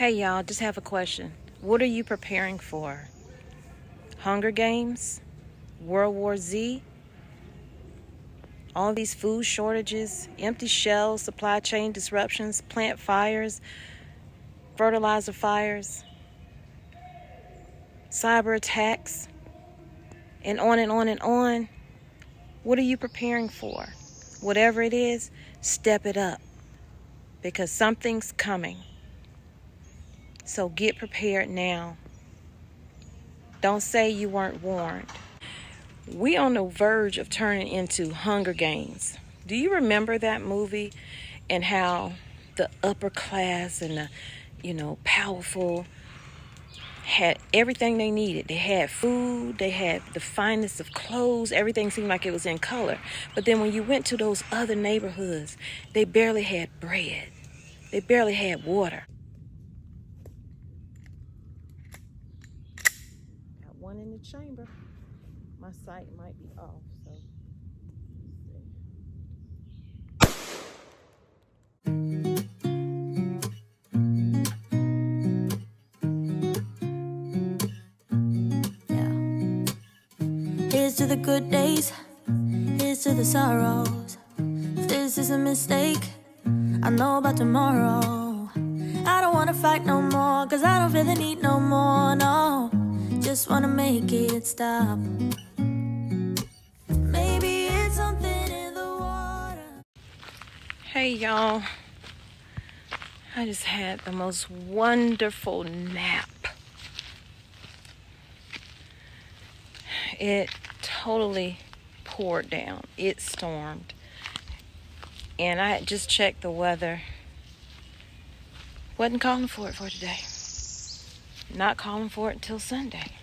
Hey y'all, just have a question. What are you preparing for? Hunger Games? World War Z? All these food shortages, empty shelves, supply chain disruptions, plant fires, fertilizer fires, cyber attacks, and on and on and on. What are you preparing for? Whatever it is, step it up because something's coming. So get prepared now. Don't say you weren't warned. We on the verge of turning into Hunger Games. Do you remember that movie and how the upper class and the, powerful had everything they needed? They had food, they had the finest of clothes, everything seemed like it was in color. But then when you went to those other neighborhoods, they barely had bread. They barely had water. Got one in the chamber. My sight might be off, so Here's to the good days, here's to the sorrows. If this is a mistake, I know about tomorrow. I don't wanna fight no more, cause I don't feel the need no more, no. Just wanna make it stop. Maybe it's something in the water. hey y'all, I just had the most wonderful nap. It totally poured down. It stormed. And I had just checked the weather. Wasn't calling for it for today. Not calling for it until Sunday.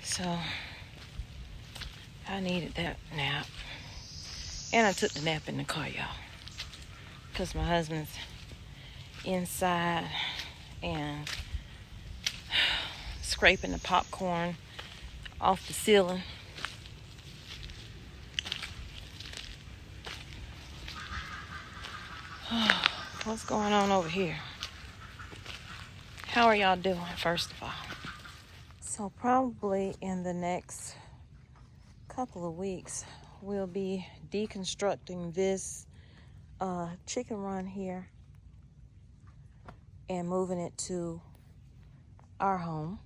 So I needed that nap. And I took the nap in the car, y'all. Because my husband's inside and scraping the popcorn off the ceiling. What's going on over here? How are y'all doing, first of all? So probably in the next couple of weeks, we'll be deconstructing this chicken run here and moving it to our home.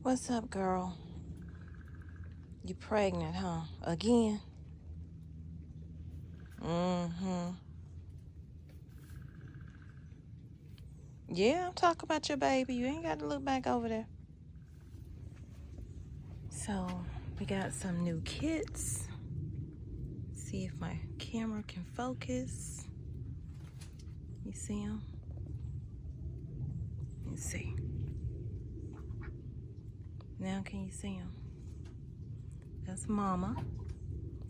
What's up, girl? You pregnant, huh? Again? Yeah, I'm talking about your baby. You ain't got to look back over there. So, we got some new kits. See if my camera can focus. You see them? Let's see. Now can you see them? That's Mama.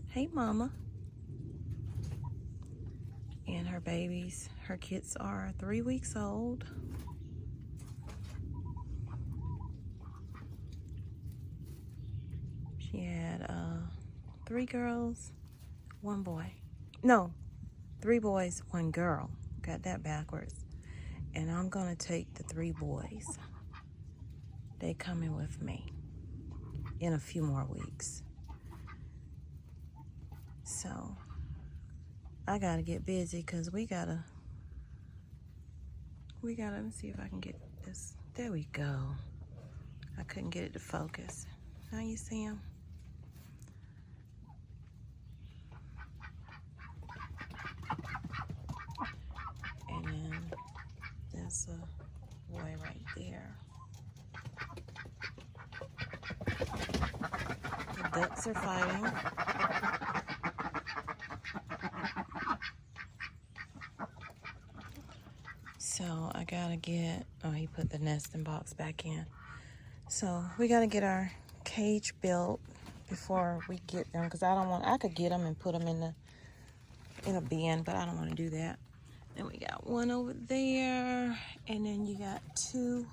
Hey, Mama. And her babies. Her kids are 3 weeks old. She had 3 girls, 1 boy. No, 3 boys, 1 girl. Got that backwards. And I'm gonna take the 3 boys. They coming with me in a few more weeks. So I gotta get busy because we gotta, let me see if I can get this. There we go. I couldn't get it to focus. Now you see him? And then there's a boy right there. The ducks are fighting. So I gotta get, he put the nesting box back in. So we gotta get our cage built before we get them, because I could get them and put them in a bin, but I don't want to do that. Then we got 1 over there, and then you got 2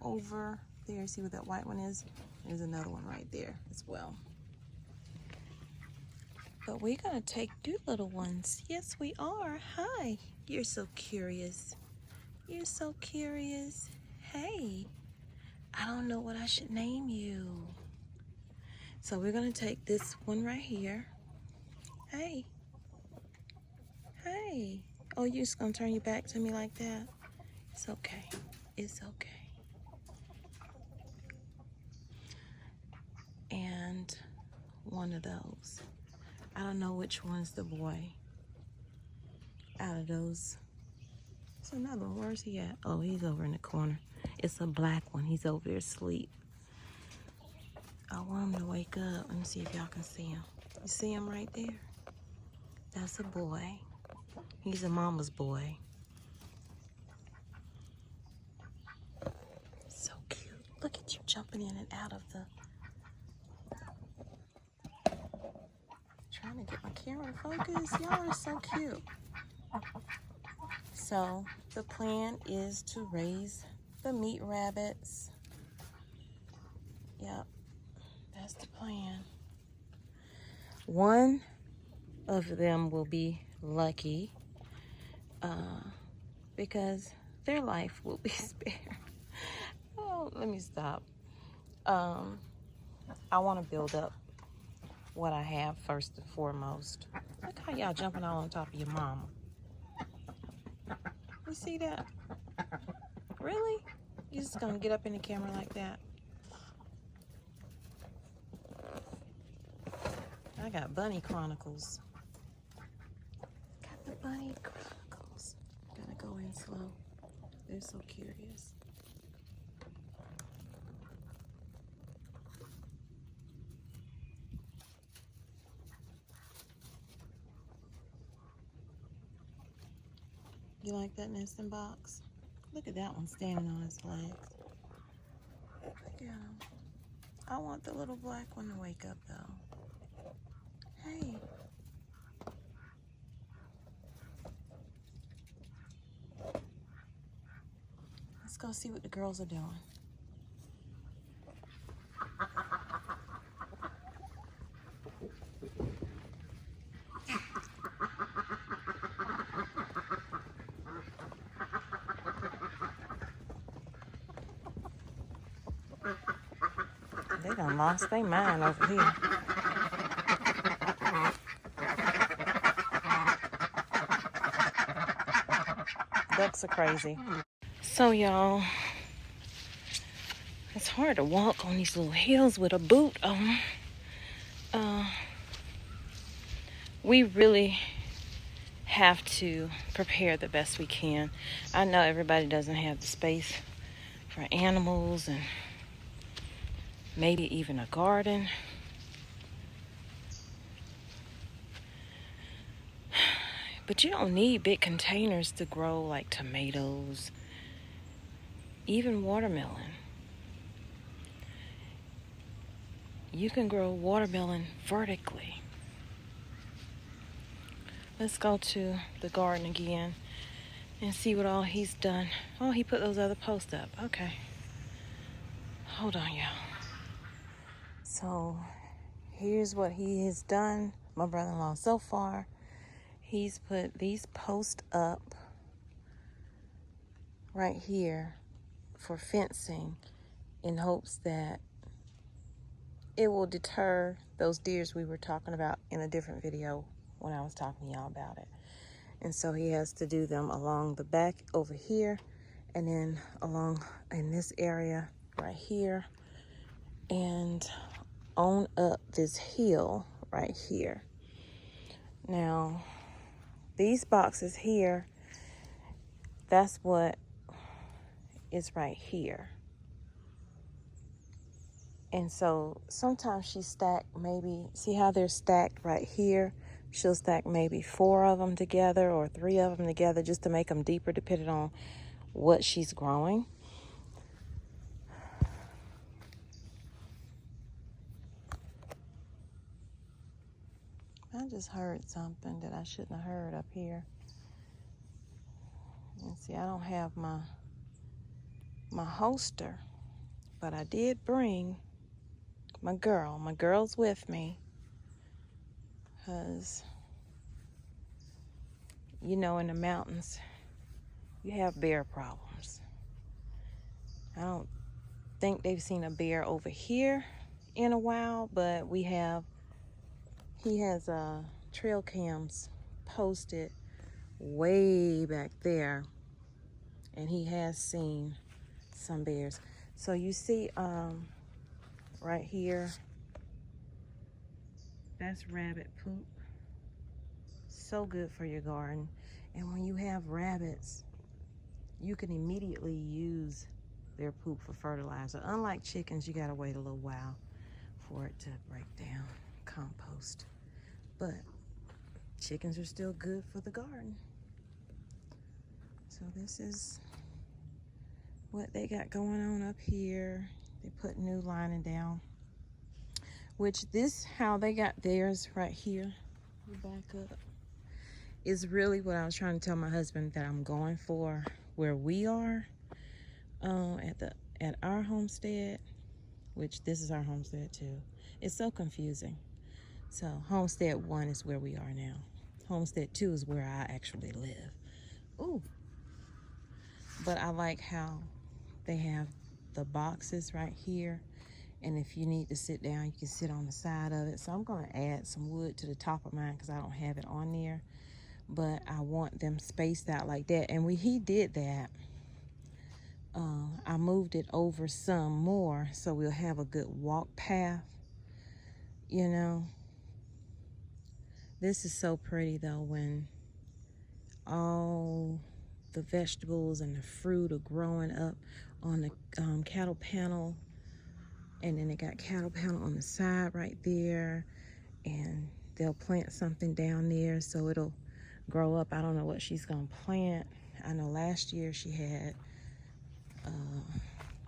over there. See where that white one is? There's another one right there as well. But we're gonna take two little ones. Yes, we are. Hi. You're so curious. You're so curious. Hey, I don't know what I should name you. So we're gonna take this one right here. Hey. Hey. Oh, you're just gonna turn your back to me like that? It's okay. It's okay. And one of those. I don't know which one's the boy out of those. There's another one. Where's he at? Oh, he's over in the corner. It's a black one. He's over there asleep. I want him to wake up. Let me see if y'all can see him. You see him right there? That's a boy. He's a mama's boy. So cute. Look at you jumping in and out of the... Trying to get my camera focused. Y'all are so cute. So the plan is to raise the meat rabbits. Yep, that's the plan. One of them will be lucky because their life will be spared. Oh, let me stop. I want to build up what I have first and foremost. Look how y'all jumping all on top of your mama. You see that? Really? You just gonna get up in the camera like that? I got bunny chronicles. Got the bunny chronicles. Gotta go in slow. They're so curious. You like that nesting box? Look at that one standing on his legs. Look at him. I want the little black one to wake up though. Hey. Let's go see what the girls are doing. They done lost their mind over here. Ducks are crazy. So y'all, it's hard to walk on these little hills with a boot on. We really have to prepare the best we can. I know everybody doesn't have the space for animals and maybe even a garden. But you don't need big containers to grow like tomatoes, even watermelon. You can grow watermelon vertically. Let's go to the garden again and see what all he's done. Oh, he put those other posts up. Okay. Hold on, y'all. So here's what he has done, my brother-in-law, so far. He's put these posts up right here for fencing in hopes that it will deter those deers we were talking about in a different video when I was talking to y'all about it. And so he has to do them along the back over here and then along in this area right here and on up this hill right here. Now, these boxes here, that's what is right here. And so sometimes she stacked maybe, see how they're stacked right here? She'll stack maybe 4 of them together or 3 of them together just to make them deeper depending on what she's growing. I just heard something that I shouldn't have heard up here. And see, I don't have my holster But I did bring my girl. My girl's with me. Because, you know, in the mountains, you have bear problems. I don't think they've seen a bear over here in a while, but he has trail cams posted way back there, and he has seen some bears. So you see right here, that's rabbit poop. So good for your garden. And when you have rabbits, you can immediately use their poop for fertilizer. Unlike chickens, you gotta wait a little while for it to break down, compost. But chickens are still good for the garden. So this is what they got going on up here. They put new lining down, which this, how they got theirs right here, back up, is really what I was trying to tell my husband that I'm going for where we are at our homestead, which this is our homestead too. It's so confusing. So homestead 1 is where we are now. Homestead 2 is where I actually live. Ooh. But I like how they have the boxes right here, and if you need to sit down, you can sit on the side of it. So I'm going to add some wood to the top of mine because I don't have it on there, but I want them spaced out like that. And he did that. I moved it over some more so we'll have a good walk path, you know. This is so pretty though, when all the vegetables and the fruit are growing up on the cattle panel, and then they got cattle panel on the side right there, and they'll plant something down there so it'll grow up. I don't know what she's gonna plant. I know last year she had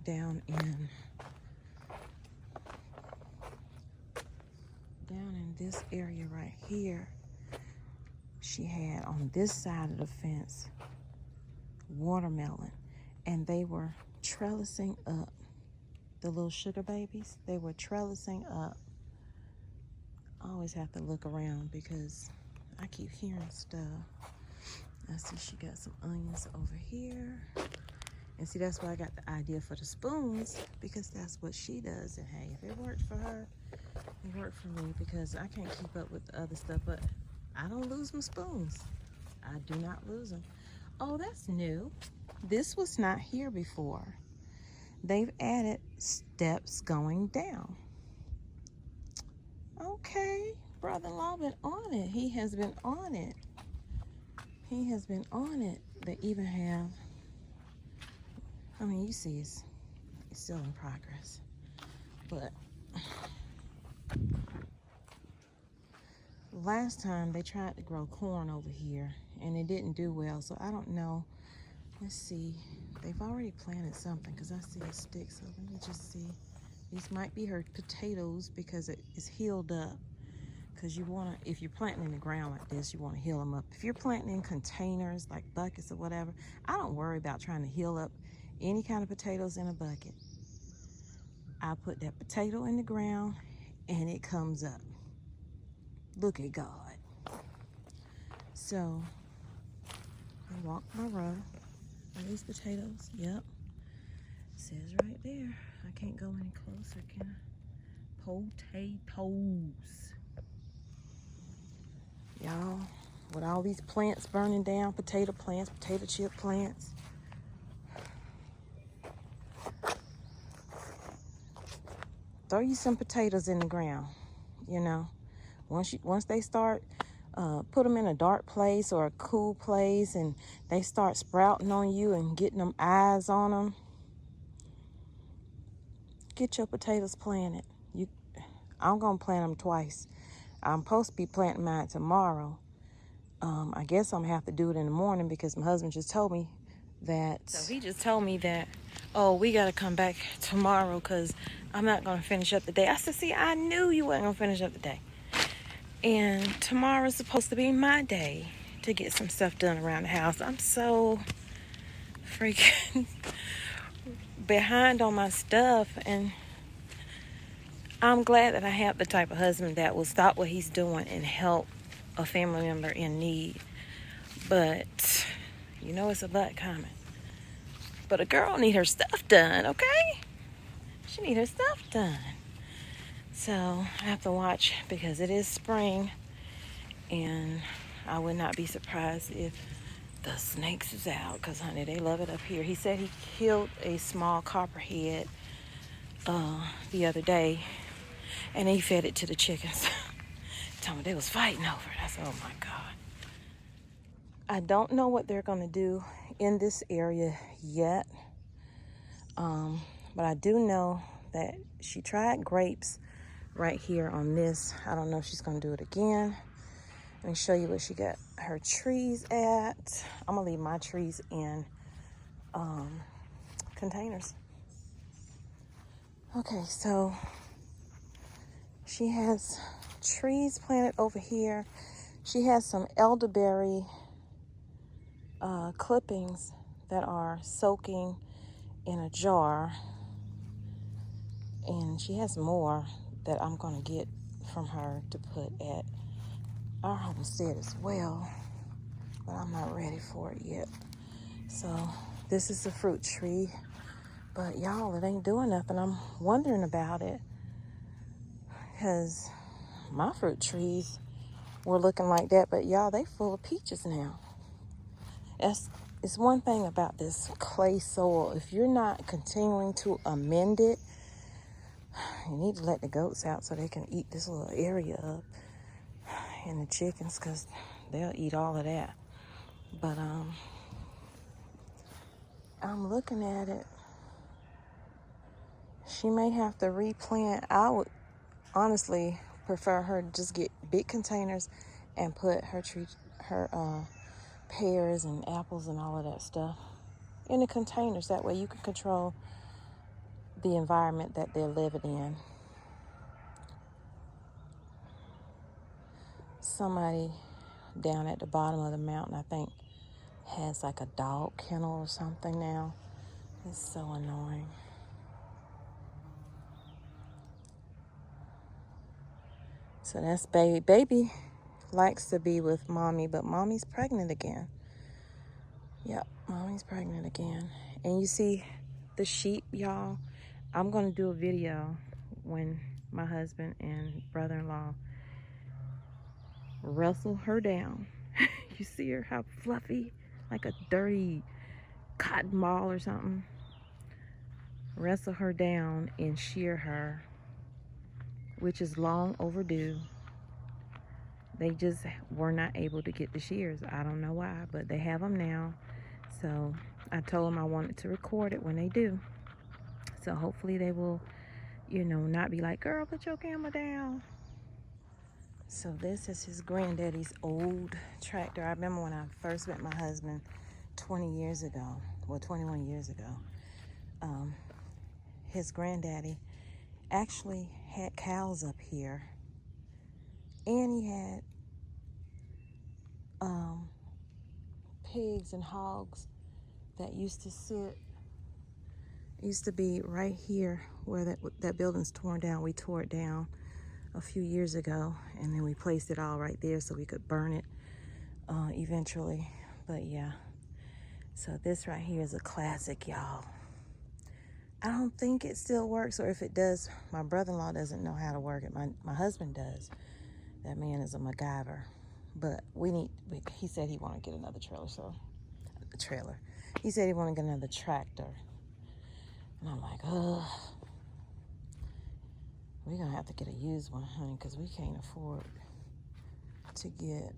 down in this area right here, she had on this side of the fence watermelon, and they were trellising up. The little sugar babies, they were trellising up. I always have to look around because I keep hearing stuff. I see she got some onions over here. And see, that's why I got the idea for the spoons, because that's what she does. And hey, if it worked for her, it worked for me, because I can't keep up with the other stuff. But I don't lose my spoons. I do not lose them. Oh, that's new. This was not here before. They've added steps going down. Okay, brother-in-law been on it. He has been on it. He has been on it. They even have, I mean, you see it's still in progress. But last time they tried to grow corn over here and it didn't do well. So I don't know. Let's see. They've already planted something because I see a stick. So let me just see. These might be her potatoes because it is healed up. Because you want to, if you're planting in the ground like this, you want to heal them up. If you're planting in containers like buckets or whatever, I don't worry about trying to heal up any kind of potatoes in a bucket. I put that potato in the ground and it comes up. Look at God. So I walk my row. Are these potatoes? Yep. It says right there. I can't go any closer, can I? Potatoes. Y'all, with all these plants burning down, potato plants, potato chip plants. Throw you some potatoes in the ground, you know. Once they start, put them in a dark place or a cool place and they start sprouting on you and getting them eyes on them, get your potatoes planted. I'm going to plant them twice. I'm supposed to be planting mine tomorrow. I guess I'm going to have to do it in the morning because my husband just told me that. So he just told me that, oh, we got to come back tomorrow because I'm not going to finish up the day. I said, see, I knew you weren't going to finish up the day. And tomorrow's supposed to be my day to get some stuff done around the house. I'm so freaking behind on my stuff, and I'm glad that I have the type of husband that will stop what he's doing and help a family member in need. But you know it's a but coming. But a girl need her stuff done, okay? She need her stuff done. So I have to watch because it is spring, and I would not be surprised if the snakes is out, because honey, they love it up here. He said he killed a small copperhead the other day, and he fed it to the chickens. Told me they was fighting over it. I said, oh my God. I don't know what they're going to do in this area yet, but I do know that she tried grapes right here on this. I don't know if she's going to do it again. Let me show you where she got her trees at. I'm going to leave my trees in containers. Okay, so she has trees planted over here. She has some elderberry clippings that are soaking in a jar. And she has more that I'm going to get from her to put at our homestead as well, but I'm not ready for it yet. So this is a fruit tree, but y'all, it ain't doing nothing. I'm wondering about it because my fruit trees were looking like that, but y'all, they full of peaches now. It's one thing about this clay soil. If you're not continuing to amend it, you need to let the goats out so they can eat this little area up, and the chickens, because they'll eat all of that. But I'm looking at it. She may have to replant. I would honestly prefer her to just get big containers and put her pears and apples and all of that stuff in the containers. That way you can control the environment that they're living in. Somebody down at the bottom of the mountain, I think, has like a dog kennel or something now. It's so annoying. So that's baby. Baby likes to be with mommy, but mommy's pregnant again. Yep, mommy's pregnant again. And you see the sheep, y'all? I'm going to do a video when my husband and brother-in-law wrestle her down. You see her, how fluffy, like a dirty cotton ball or something. Wrestle her down and shear her, which is long overdue. They just were not able to get the shears. I don't know why, but they have them now. So I told them I wanted to record it when they do. So hopefully they will, not be like, girl, put your camera down. So this is his granddaddy's old tractor. I remember when I first met my husband 21 years ago. His granddaddy actually had cows up here. And he had pigs and hogs that used to be right here where that building's torn down. We tore it down a few years ago, and then we placed it all right there so we could burn it eventually. But yeah, so this right here is a classic, y'all. I don't think it still works, or if it does, my brother-in-law doesn't know how to work it. My husband does. That man is a MacGyver. But he said he wanted to get another trailer. He said he wanted to get another tractor. And I'm like, ugh. We're going to have to get a used one, honey, because we can't afford to get...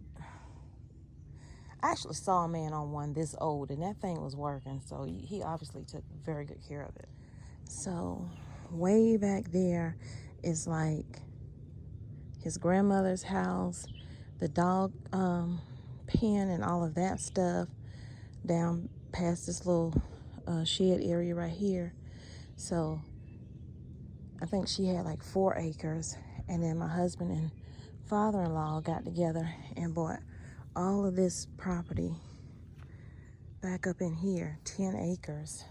I actually saw a man on one this old, and that thing was working, so he obviously took very good care of it. So way back there is like his grandmother's house, the dog pen and all of that stuff, down past this little shed area right here. So I think she had like 4 acres, and then my husband and father-in-law got together and bought all of this property back up in here, 10 acres.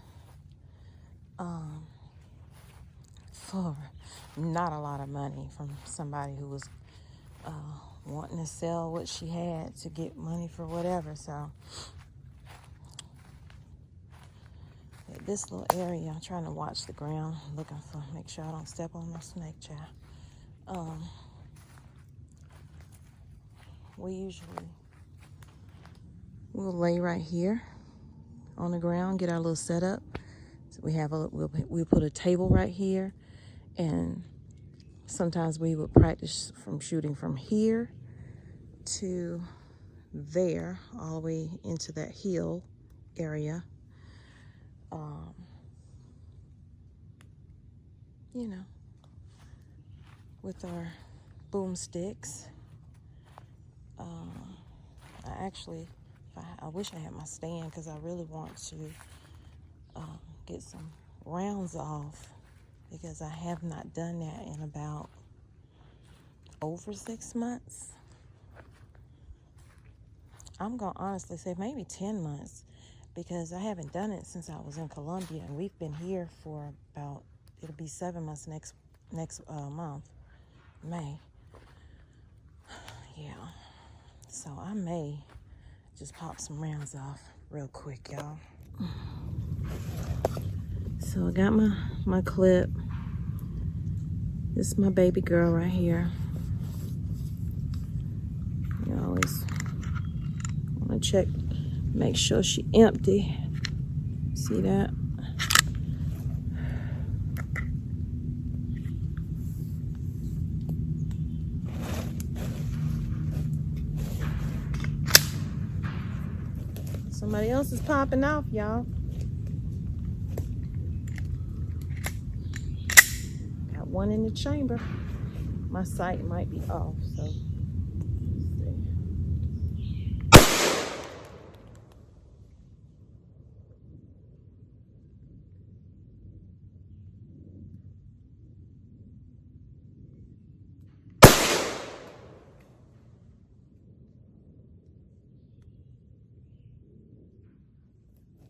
for not a lot of money from somebody who was wanting to sell what she had to get money for whatever. So at this little area, I'm trying to watch the ground, looking for, make sure I don't step on no snake, child. We'll lay right here on the ground, get our little setup. So we'll put a table right here, and sometimes we would practice from shooting from here to there, all the way into that hill area. You know, with our boomsticks. I wish I had my stand, because I really want to get some rounds off, because I have not done that in about over 6 months. I'm going to honestly say maybe 10 months, because I haven't done it since I was in Colombia, and we've been here for about, it'll be 7 months next month, May. Yeah. So I may just pop some rounds off real quick, y'all. So I got my clip. This is my baby girl right here. You always want to check, make sure she empty. See that? Somebody else is popping off, y'all. Got one in the chamber. My sight might be off, so let's see.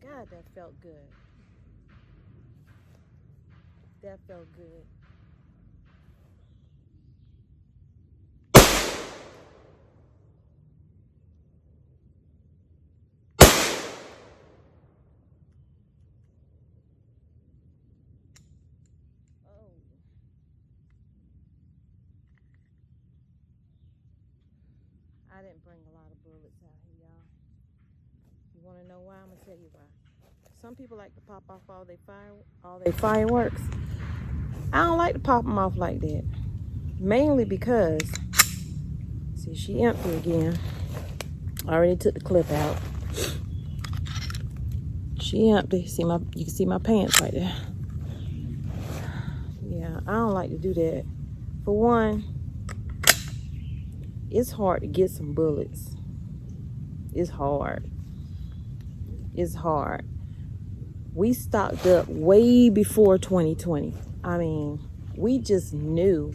God, that felt good. That felt good. I didn't bring a lot of bullets out here, y'all. You want to know why? I'm going to tell you why. Some people like to pop off all their fireworks. I don't like to pop them off like that. Mainly because, see, she empty again. I already took the clip out. She empty. You can see my pants right there. Yeah, I don't like to do that. For one, it's hard to get some bullets. It's hard. It's hard. We stocked up way before 2020. I mean, we just knew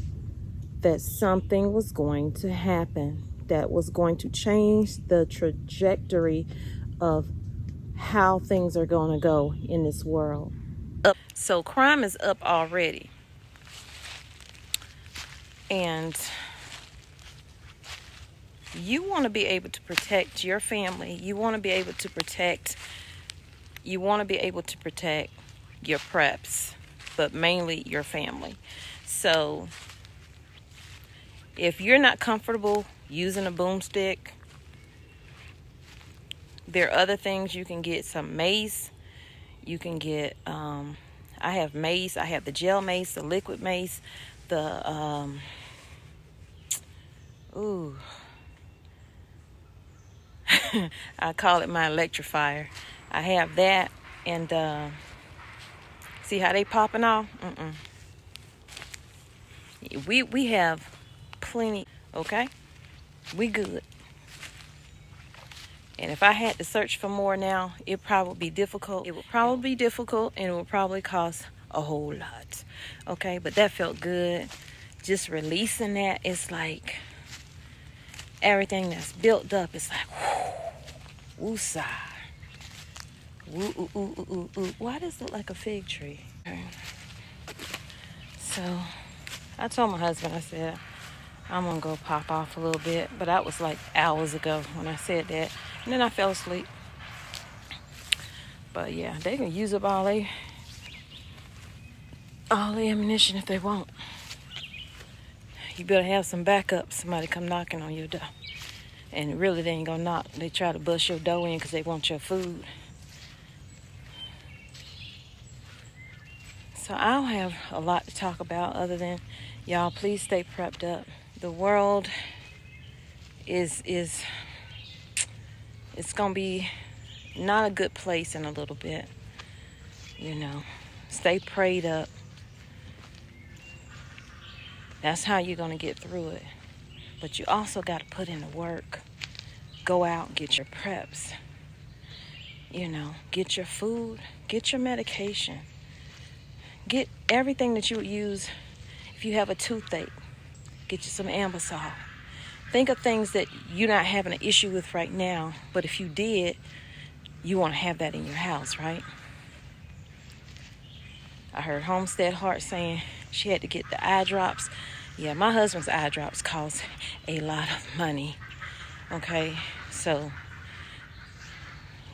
that something was going to happen that was going to change the trajectory of how things are going to go in this world. So crime is up already. And you want to be able to protect your family. You want to be able to protect your preps, but mainly your family. So if you're not comfortable using a boomstick, there are other things you can get. Some mace. You can get, I have mace. I have the gel mace, the liquid mace, the, I call it my electrifier. I have that, and see how they popping off? We have plenty, okay? We good. And if I had to search for more now, it'd probably be difficult. It would probably be difficult, and it would probably cost a whole lot. Okay, but that felt good. Just releasing that, it's like everything that's built up, it's like, whoo, woosah. Woo, ooh, ooh, ooh, ooh. Why does it look like a fig tree? So I told my husband, I said, I'm going to go pop off a little bit. But that was like hours ago when I said that. And then I fell asleep. But yeah, they can use up all the ammunition if they want. You better have some backup. Somebody come knocking on your door. And really, they ain't gonna knock. They try to bust your door in because they want your food. So I don't have a lot to talk about other than, y'all, please stay prepped up. The world it's gonna be not a good place in a little bit. You know, stay prayed up. That's how you're gonna get through it. But you also got to put in the work. Go out and get your preps. You know, get your food, get your medication. Get everything that you would use if you have a toothache. Get you some Ambisol. Think of things that you're not having an issue with right now, but if you did, you want to have that in your house, right? I heard Homestead Heart saying she had to get the eye drops. Yeah, my husband's eye drops cost a lot of money. Okay, so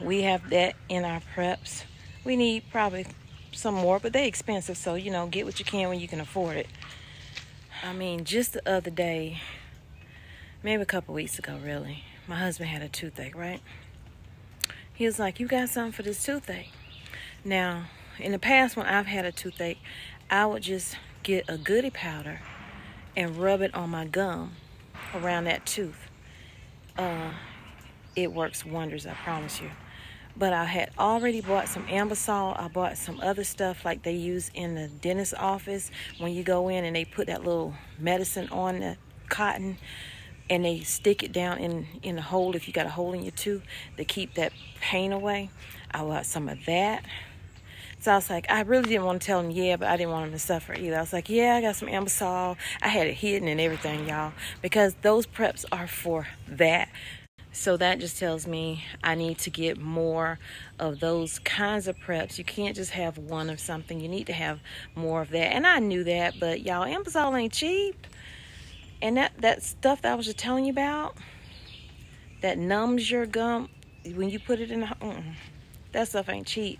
we have that in our preps. We need probably some more, but they're expensive, so you know, get what you can when you can afford it. I mean, just the other day, maybe a couple weeks ago, really, my husband had a toothache, right? He was like, "You got something for this toothache?" Now, in the past, when I've had a toothache, I would just get a goody powder and rub it on my gum around that tooth. It works wonders, I promise you. But I had already bought some Ambisol. I bought some other stuff like they use in the dentist's office when you go in and they put that little medicine on the cotton and they stick it down in the hole if you got a hole in your tooth to keep that pain away. I bought some of that. So I was like, I really didn't want to tell him, yeah, but I didn't want him to suffer either. I was like, yeah, I got some Ambisol. I had it hidden and everything, y'all, because those preps are for that. So that just tells me I need to get more of those kinds of preps. You can't just have one of something. You need to have more of that. And I knew that, but y'all, Ambisol ain't cheap. And that stuff that I was just telling you about, that numbs your gum when you put it in the... that stuff ain't cheap.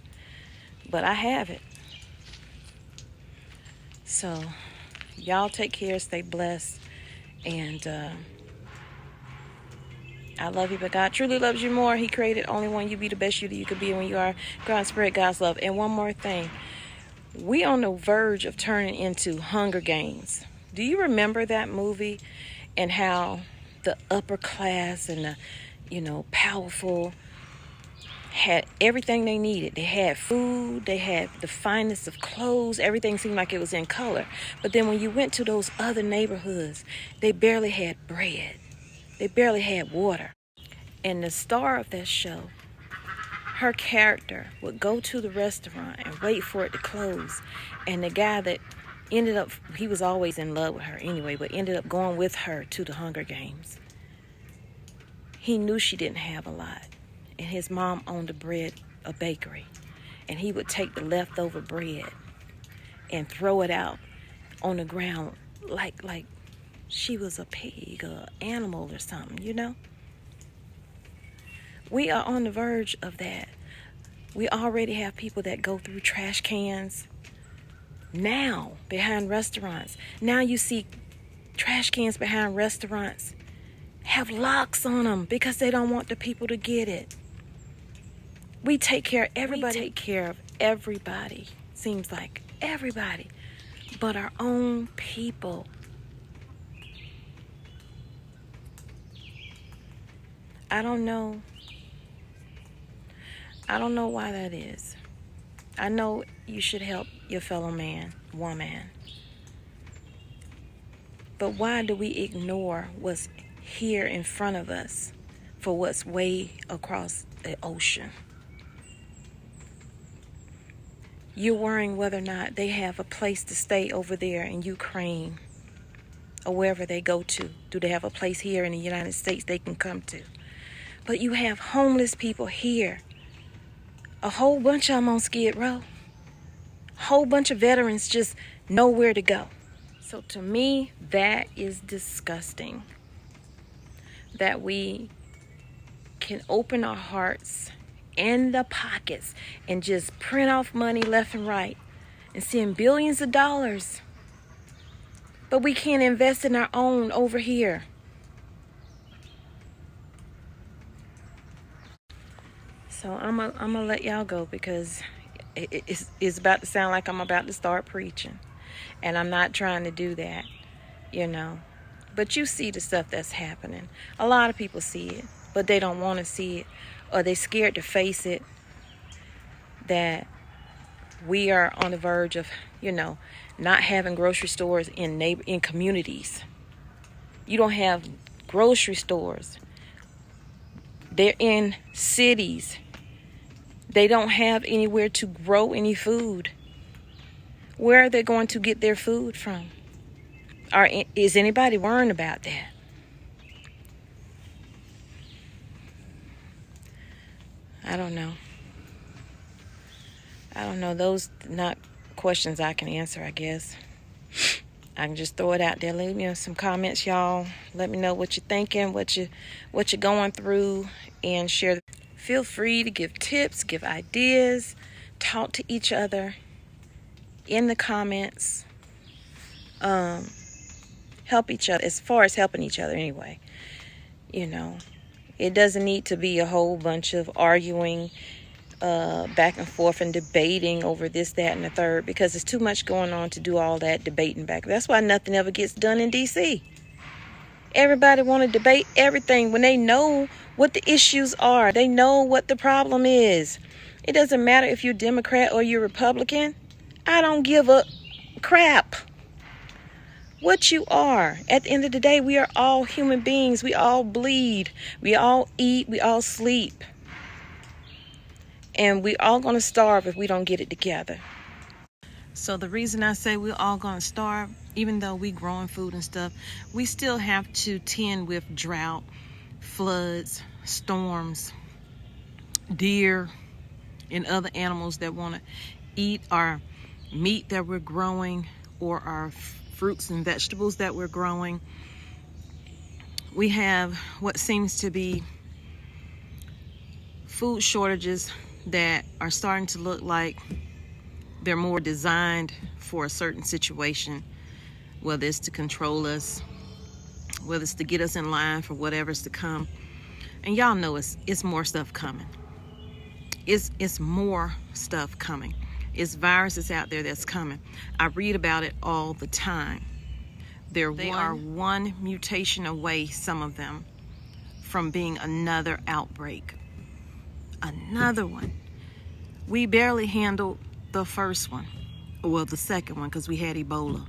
But I have it. So, y'all take care, stay blessed. And I love you, but God truly loves you more. He created only one. You be the best you that you could be when you are. God spread God's love. And one more thing. We on the verge of turning into Hunger Games. Do you remember that movie and how the upper class and the, powerful had everything they needed? They had food, they had the finest of clothes, everything seemed like it was in color. But then when you went to those other neighborhoods, they barely had bread. They barely had water. And the star of that show, her character would go to the restaurant and wait for it to close. And the guy that ended up, he was always in love with her anyway, but ended up going with her to the Hunger Games. He knew she didn't have a lot. And his mom owned a bakery. And he would take the leftover bread and throw it out on the ground like she was a pig or animal or something, We are on the verge of that. We already have people that go through trash cans now behind restaurants. Now you see trash cans behind restaurants have locks on them because they don't want the people to get it. We take care of everybody. We take care of everybody. Seems like everybody. But our own people. I don't know why that is. I know you should help your fellow man, woman. But why do we ignore what's here in front of us for what's way across the ocean? You're worrying whether or not they have a place to stay over there in Ukraine or wherever they go to. Do they have a place here in the United States they can come to? But you have homeless people here. A whole bunch of them on Skid Row. Whole bunch of veterans just nowhere to go. So to me, that is disgusting. That we can open our hearts and the pockets and just print off money left and right and send billions of dollars. But we can't invest in our own over here. So I'm gonna let y'all go because it's about to sound like I'm about to start preaching. And I'm not trying to do that, you know. But you see the stuff that's happening. A lot of people see it, but they don't want to see it, or they're scared to face it, that we are on the verge of, not having grocery stores in communities. You don't have grocery stores. They're in cities. They don't have anywhere to grow any food. Where are they going to get their food from? Is anybody worrying about that? I don't know. Those not questions I can answer, I guess. I can just throw it out there. Leave me some comments, y'all. Let me know what you're thinking, what you're going through, and share. Feel free to give tips, give ideas, talk to each other in the comments. Help each other, as far as helping each other anyway. It doesn't need to be a whole bunch of arguing back and forth and debating over this, that, and the third, because there's too much going on to do all that debating back. That's why nothing ever gets done in D.C. Everybody want to debate everything when they know what the issues are. They know what the problem is. It doesn't matter if you're Democrat or you're Republican. I don't give a crap what you are. At the end of the day, we are all human beings. We all bleed. We all eat. We all sleep. And we're all going to starve if we don't get it together. So the reason I say we're all going to starve, even though we growing food and stuff, we still have to tend with drought, floods, storms, deer, and other animals that want to eat our meat that we're growing or our fruits and vegetables that we're growing. We have what seems to be food shortages that are starting to look like they're more designed for a certain situation, whether it's to control us, whether it's to get us in line for whatever's to come. And y'all know it's more stuff coming. It's more stuff coming. It's viruses out there that's coming. I read about it all the time. They are one mutation away, some of them, from being another outbreak. Another one. We barely handled the first one, well, the second one, because we had Ebola.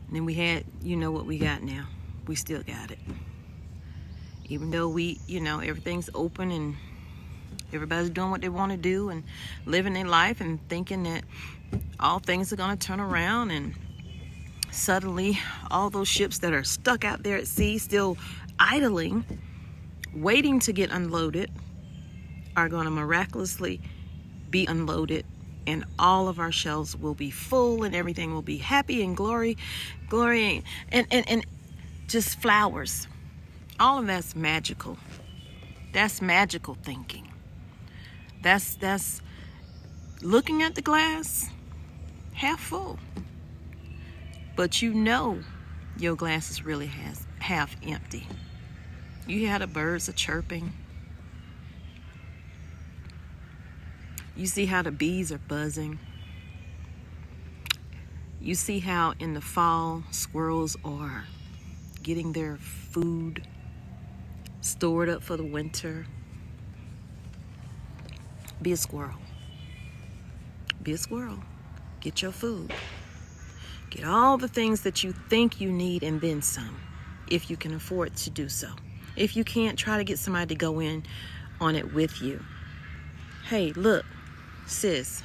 And then we had, what we got now. We still got it. Even though everything's open and everybody's doing what they want to do and living their life and thinking that all things are going to turn around, and suddenly all those ships that are stuck out there at sea, still idling, waiting to get unloaded, are going to miraculously be unloaded, and all of our shelves will be full and everything will be happy and glory and just flowers. All of that's magical. That's magical thinking. That's looking at the glass half full. But your glass is really half empty. You hear how the birds are chirping. You see how the bees are buzzing. You see how in the fall squirrels are getting their food stored up for the winter. Be a squirrel. Be a squirrel. Get your food. Get all the things that you think you need and then some, if you can afford to do so. If you can't, try to get somebody to go in on it with you. Hey, look, sis,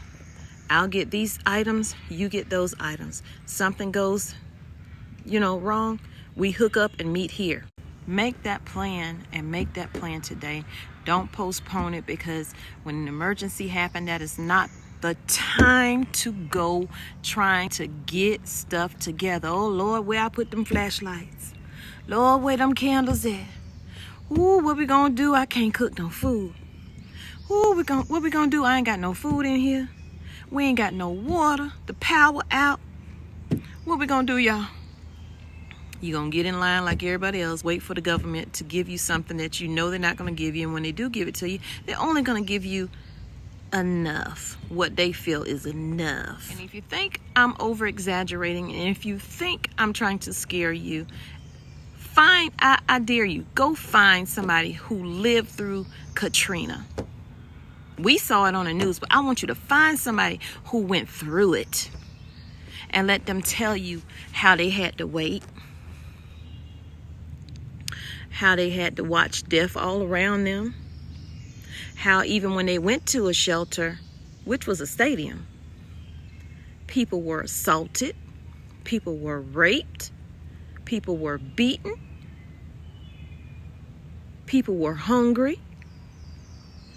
I'll get these items, you get those items. Something goes, wrong, we hook up and meet here. Make that plan, and make that plan today. Don't postpone it, because when an emergency happens, that is not the time to go trying to get stuff together. Oh, Lord, where I put them flashlights? Lord, where them candles at? Ooh, what we gonna do? I can't cook no food. Ooh, what we gonna do? I ain't got no food in here. We ain't got no water. The power out. What we gonna do, y'all? You gonna get in line like everybody else, wait for the government to give you something that you know they're not gonna give you, and when they do give it to you, they're only gonna give you enough, what they feel is enough. And if you think I'm over exaggerating, and if you think I'm trying to scare you, I dare you, go find somebody who lived through Katrina. We saw it on the news, but I want you to find somebody who went through it and let them tell you how they had to wait, how they had to watch death all around them, how even when they went to a shelter, which was a stadium, people were assaulted, people were raped, people were beaten, people were hungry.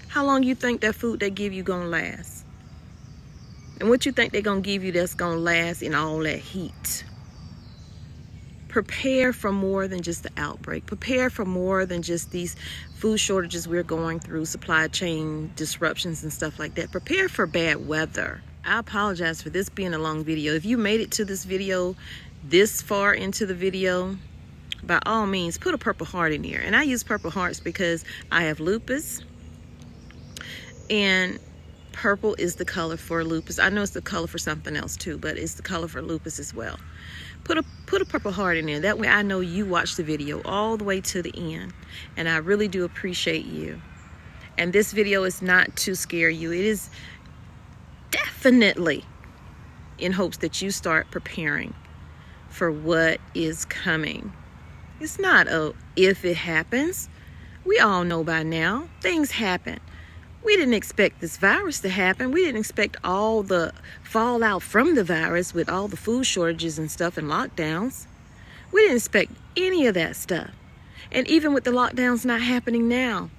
How long you think that food they give you gonna last? And what you think they're gonna give you that's gonna last in all that heat? Prepare for more than just the outbreak. Prepare for more than just these food shortages we're going through, supply chain disruptions and stuff like that. Prepare for bad weather. I apologize for this being a long video. If you made it to this video, this far into the video, by all means, put a purple heart in here. And I use purple hearts because I have lupus, and purple is the color for lupus. I know it's the color for something else too, but it's the color for lupus as well. Put a purple heart in there. That way I know you watched the video all the way to the end, and I really do appreciate you. And this video is not to scare you. It is definitely in hopes that you start preparing for what is coming. It's not a if it happens. We all know by now things happen. We didn't expect this virus to happen. We didn't expect all the fallout from the virus with all the food shortages and stuff and lockdowns. We didn't expect any of that stuff. And even with the lockdowns not happening now,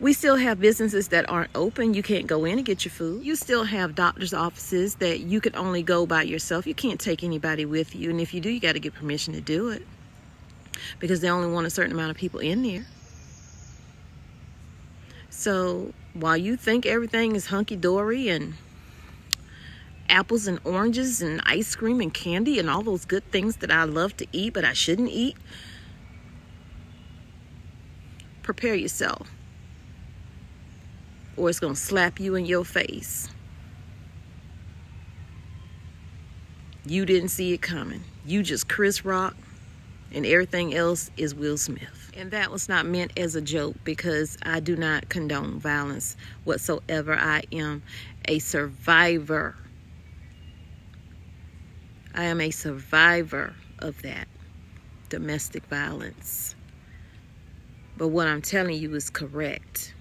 we still have businesses that aren't open. You can't go in and get your food. You still have doctor's offices that you can only go by yourself. You can't take anybody with you. And if you do, you got to get permission to do it, because they only want a certain amount of people in there. So while you think everything is hunky-dory and apples and oranges and ice cream and candy and all those good things that I love to eat but I shouldn't eat, prepare yourself, or it's going to slap you in your face. You didn't see it coming. You just Chris Rock, and everything else is Will Smith. And that was not meant as a joke, because I do not condone violence whatsoever. I am a survivor. I am a survivor of that domestic violence. But what I'm telling you is correct.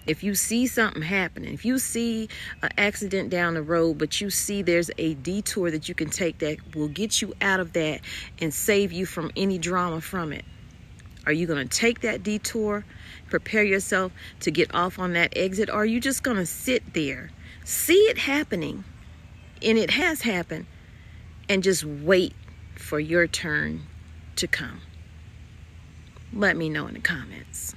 If you see something happening, if you see an accident down the road, but you see there's a detour that you can take that will get you out of that and save you from any drama from it, are you going to take that detour, prepare yourself to get off on that exit, or are you just going to sit there, see it happening, and it has happened, and just wait for your turn to come? Let me know in the comments.